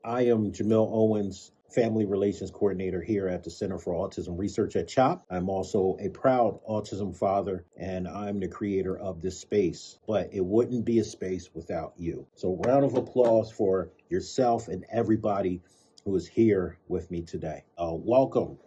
I am Jamil Owens, Family Relations Coordinator here at the Center for Autism Research at CHOP. I'm also a proud autism father, and I'm the creator of this space. But it wouldn't be a space without you. So, round of applause for yourself and everybody who is here with me today. Welcome.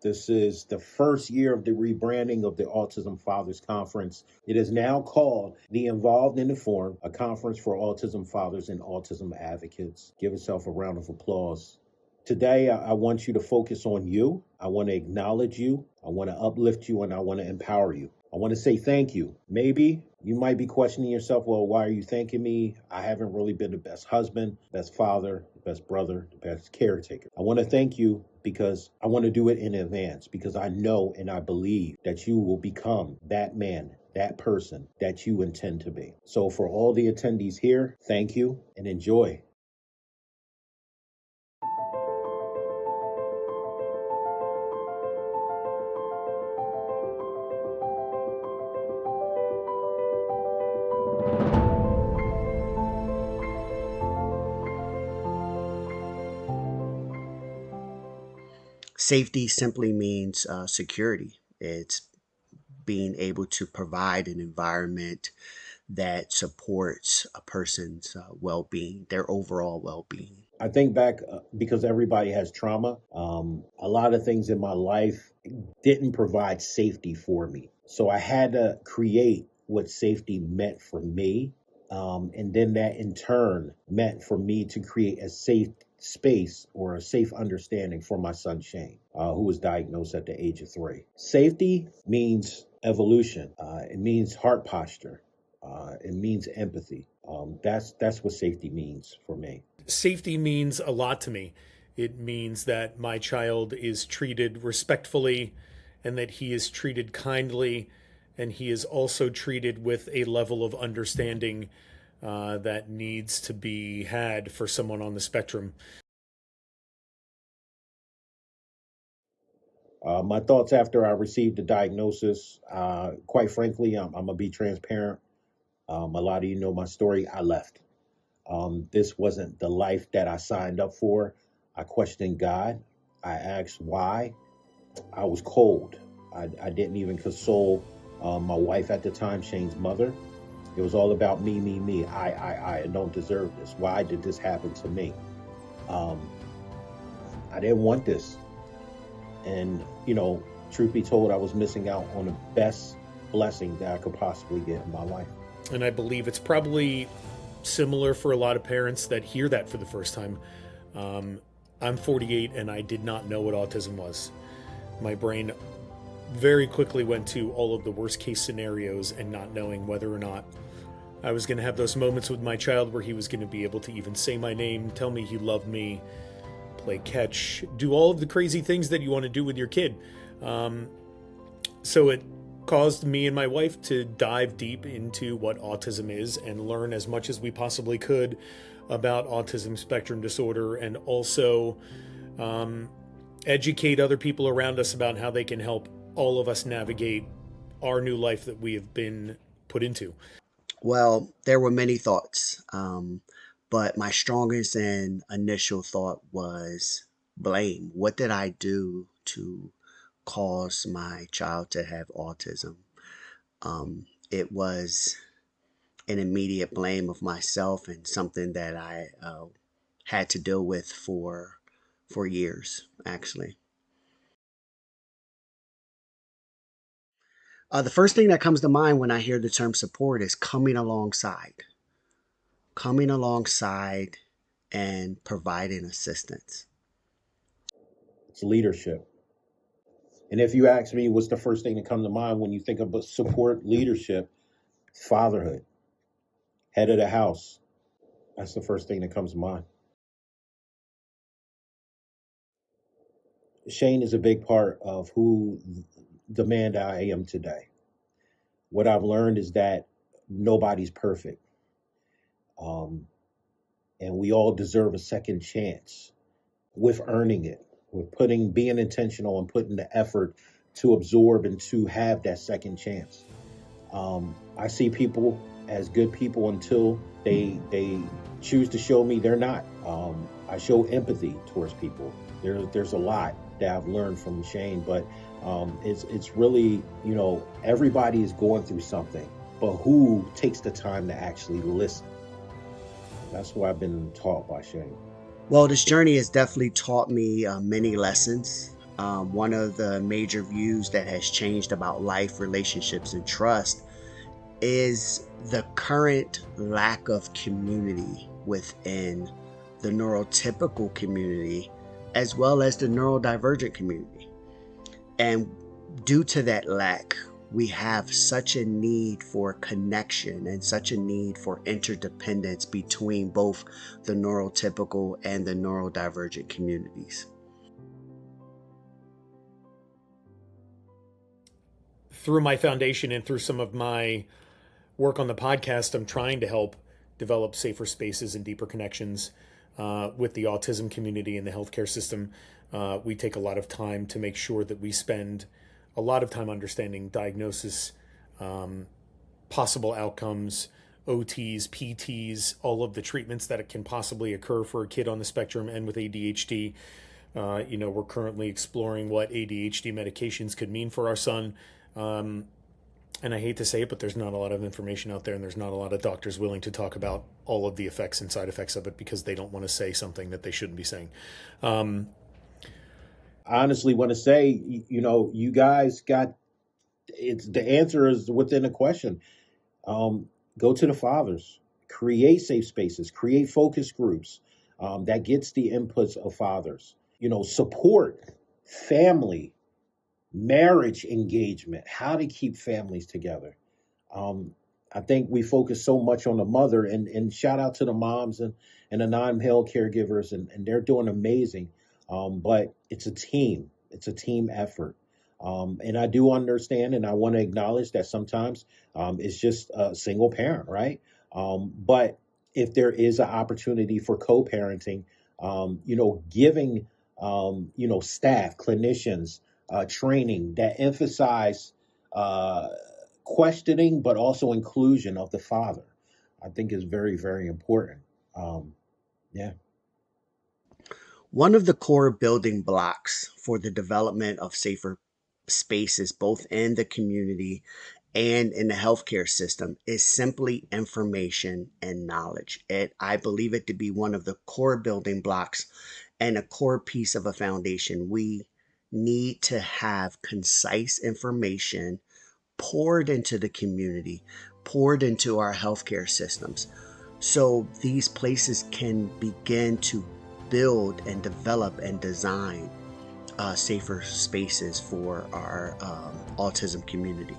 This is the first year of the rebranding of the Autism Fathers Conference. It is now called the Involved in the Forum, a conference for autism fathers and autism advocates. Give yourself a round of applause. Today, I want you to focus on you. I want to acknowledge you. I want to uplift you, and I want to empower you. I want to say thank you. Maybe you might be questioning yourself, well, why are you thanking me? I haven't really been the best husband, best father, the best brother, the best caretaker. I want to thank you because I want to do it in advance, because I know and I believe that you will become that man, that person that you intend to be. So for all the attendees here, thank you and enjoy. Safety simply means security. It's being able to provide an environment that supports a person's well being, their overall well being. I think back because everybody has trauma. A lot of things in my life didn't provide safety for me. So I had to create what safety meant for me. And then that in turn meant for me to create a safe space or a safe understanding for my son Shane, who was diagnosed at the age of 3. Safety means evolution. It means heart posture. It means empathy. That's what safety means for me. Safety means a lot to me. It means that my child is treated respectfully and that he is treated kindly and he is also treated with a level of understanding that needs to be had for someone on the spectrum. My thoughts after I received the diagnosis, quite frankly, I'm going to be transparent. A lot of you know my story. I left. This wasn't the life that I signed up for. I questioned God. I asked why. I was cold. I didn't even console my wife at the time, Shane's mother. It was all about me, me, me. I don't deserve this. Why did this happen to me? Um, I didn't want this. And, truth be told, I was missing out on the best blessing that I could possibly get in my life. And I believe it's probably similar for a lot of parents that hear that for the first time. I'm 48 and I did not know what autism was. My brain very quickly went to all of the worst case scenarios and not knowing whether or not I was going to have those moments with my child where he was going to be able to even say my name, tell me he loved me, play catch, do all of the crazy things that you want to do with your kid. So it caused me and my wife to dive deep into what autism is and learn as much as we possibly could about autism spectrum disorder, and also educate other people around us about how they can help all of us navigate our new life that we have been put into. Well, there were many thoughts, but my strongest and initial thought was blame. What did I do to cause my child to have autism? It was an immediate blame of myself and something that I had to deal with for years, actually. The first thing that comes to mind when I hear the term support is coming alongside and providing assistance. It's leadership. And if you ask me, what's the first thing that comes to mind when you think about support, leadership, fatherhood, head of the house? That's the first thing that comes to mind. Shane is a big part of who the man that I am today. What I've learned is that nobody's perfect. Um, and we all deserve a second chance with earning it, with being intentional and putting the effort to absorb and to have that second chance. I see people as good people until they choose to show me they're not. I show empathy towards people. There's a lot that I've learned from Shane, but it's really, everybody is going through something, but who takes the time to actually listen? That's what I've been taught by Shane. Well, this journey has definitely taught me many lessons. One of the major views that has changed about life, relationships, and trust is the current lack of community within the neurotypical community as well as the neurodivergent community. And due to that lack, we have such a need for connection and such a need for interdependence between both the neurotypical and the neurodivergent communities. Through my foundation and through some of my work on the podcast, I'm trying to help develop safer spaces and deeper connections with the autism community and the healthcare system. We take a lot of time to make sure that we spend a lot of time understanding diagnosis, possible outcomes, OTs, PTs, all of the treatments that can possibly occur for a kid on the spectrum and with ADHD. We're currently exploring what ADHD medications could mean for our son. And I hate to say it, but there's not a lot of information out there, and there's not a lot of doctors willing to talk about all of the effects and side effects of it because they don't want to say something that they shouldn't be saying. I honestly want to say, you guys got it's the answer is within the question. Go to the fathers, create safe spaces, create focus groups that gets the inputs of fathers. Support family, marriage engagement, how to keep families together. I think we focus so much on the mother, and shout out to the moms and the non-male caregivers, and they're doing amazing. But it's a team. It's a team effort. And I do understand, and I want to acknowledge that sometimes it's just a single parent, right? But if there is an opportunity for co-parenting, giving, staff, clinicians, training that emphasize questioning, but also inclusion of the father, I think is very, very important. Yeah. One of the core building blocks for the development of safer spaces, both in the community and in the healthcare system, is simply information and knowledge. I believe it to be one of the core building blocks and a core piece of a foundation. We need to have concise information poured into the community, poured into our healthcare systems, so these places can begin to build and develop and design safer spaces for our autism community.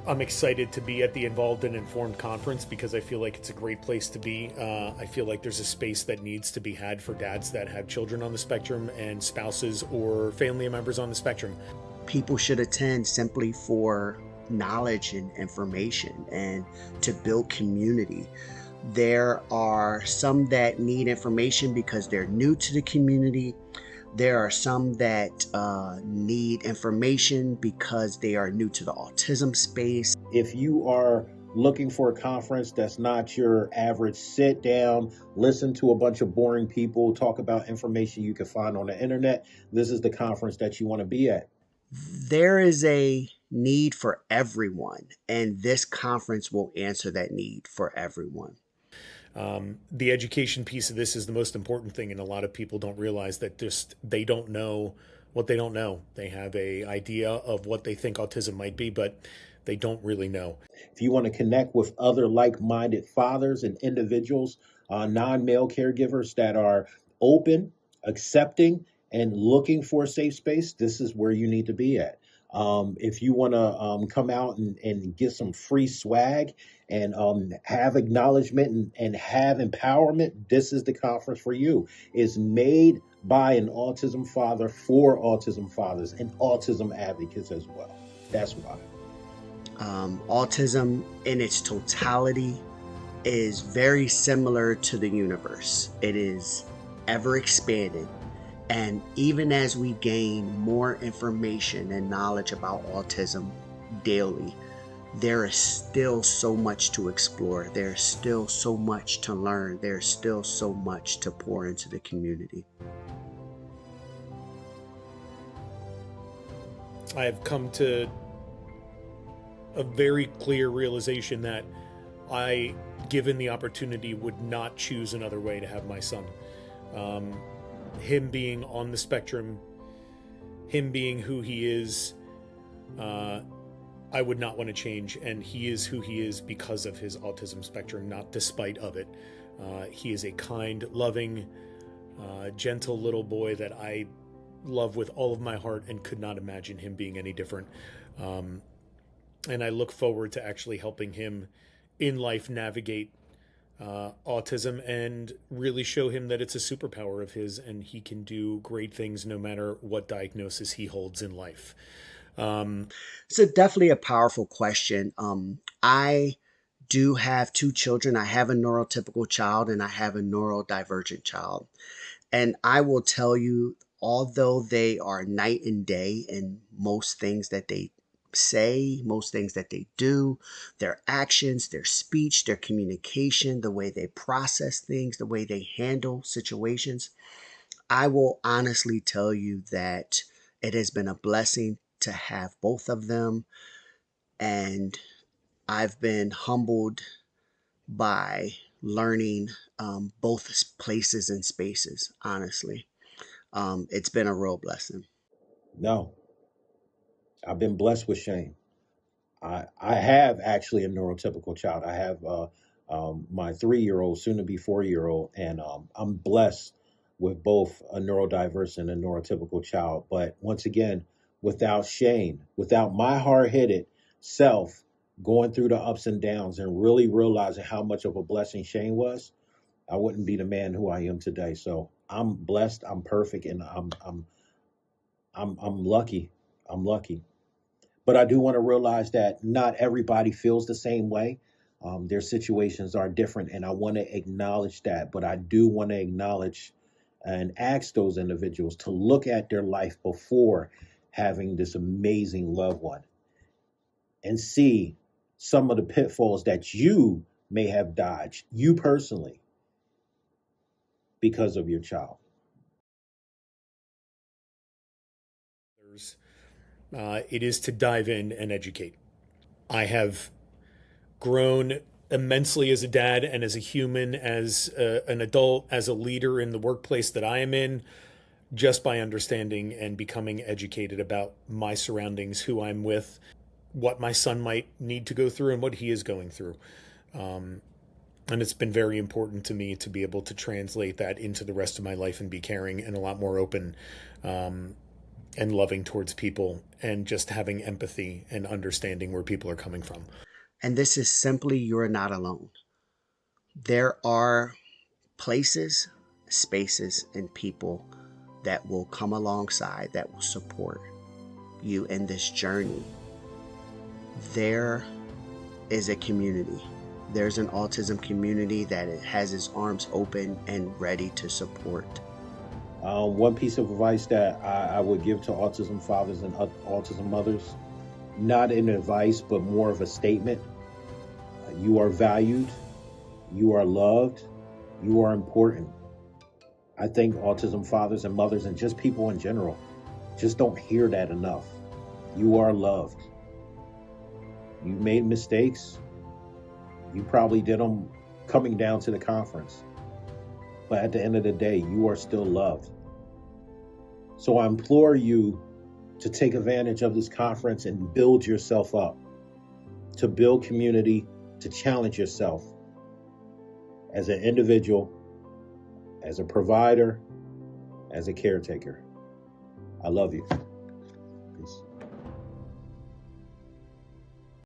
I'm excited to be at the Involved and Informed conference because I feel like it's a great place to be. I feel like there's a space that needs to be had for dads that have children on the spectrum and spouses or family members on the spectrum. People should attend simply for knowledge and information and to build community. There are some that need information because they're new to the community. There are some that need information because they are new to the autism space. If you are looking for a conference that's not your average sit down, listen to a bunch of boring people talk about information you can find on the internet, this is the conference that you want to be at. There is a need for everyone, and this conference will answer that need for everyone. The education piece of this is the most important thing, and a lot of people don't realize that they don't know what they don't know. They have a idea of what they think autism might be, but they don't really know. If you want to connect with other like-minded fathers and individuals, non-male caregivers that are open, accepting, and looking for a safe space, this is where you need to be at. If you want to come out and get some free swag and have acknowledgement and have empowerment, this is the conference for you. It's made by an autism father for autism fathers and autism advocates as well. That's why. Autism in its totality is very similar to the universe. It is ever expanding. And even as we gain more information and knowledge about autism daily, there is still so much to explore. There's still so much to learn. There's still so much to pour into the community. I have come to a very clear realization that I, given the opportunity, would not choose another way to have my son. Him being on the spectrum, him being who he is, I would not want to change, and he is who he is because of his autism spectrum, not despite of it. He is a kind, loving, gentle little boy that I love with all of my heart and could not imagine him being any different. And I look forward to actually helping him in life navigate autism and really show him that it's a superpower of his and he can do great things no matter what diagnosis he holds in life. So definitely a powerful question. I do have two children. I have a neurotypical child and I have a neurodivergent child. And I will tell you, although they are night and day in most things that they say, most things that they do, their actions, their speech, their communication, the way they process things, the way they handle situations, I will honestly tell you that it has been a blessing to have both of them. And I've been humbled by learning both places and spaces, honestly. It's been a real blessing. No, I've been blessed with Shane. I have actually a neurotypical child. I have my 3-year-old, soon to be 4-year-old, and I'm blessed with both a neurodiverse and a neurotypical child. But once again, without Shane, without my hard-headed self going through the ups and downs and really realizing how much of a blessing Shane was, I wouldn't be the man who I am today. So I'm blessed. I'm perfect, and I'm lucky. I'm lucky. But I do want to realize that not everybody feels the same way. Their situations are different, and I want to acknowledge that. But I do want to acknowledge and ask those individuals to look at their life before having this amazing loved one and see some of the pitfalls that you may have dodged, you personally, because of your child. It is to dive in and educate. I have grown immensely as a dad and as a human, as an adult, as a leader in the workplace that I am in, just by understanding and becoming educated about my surroundings, who I'm with, what my son might need to go through, and what he is going through. And it's been very important to me to be able to translate that into the rest of my life and be caring and a lot more open and loving towards people and just having empathy and understanding where people are coming from. And this is simply, you're not alone. There are places, spaces, and people that will come alongside, that will support you in this journey. There is a community. There's an autism community that it has its arms open and ready to support. One piece of advice that I would give to autism fathers and autism mothers, not an advice, but more of a statement. You are valued, you are loved, you are important. I think autism fathers and mothers and just people in general just don't hear that enough. You are loved. You made mistakes. You probably did them coming down to the conference. But at the end of the day, you are still loved. So I implore you to take advantage of this conference and build yourself up, to build community, to challenge yourself as an individual, as a provider, as a caretaker. I love you.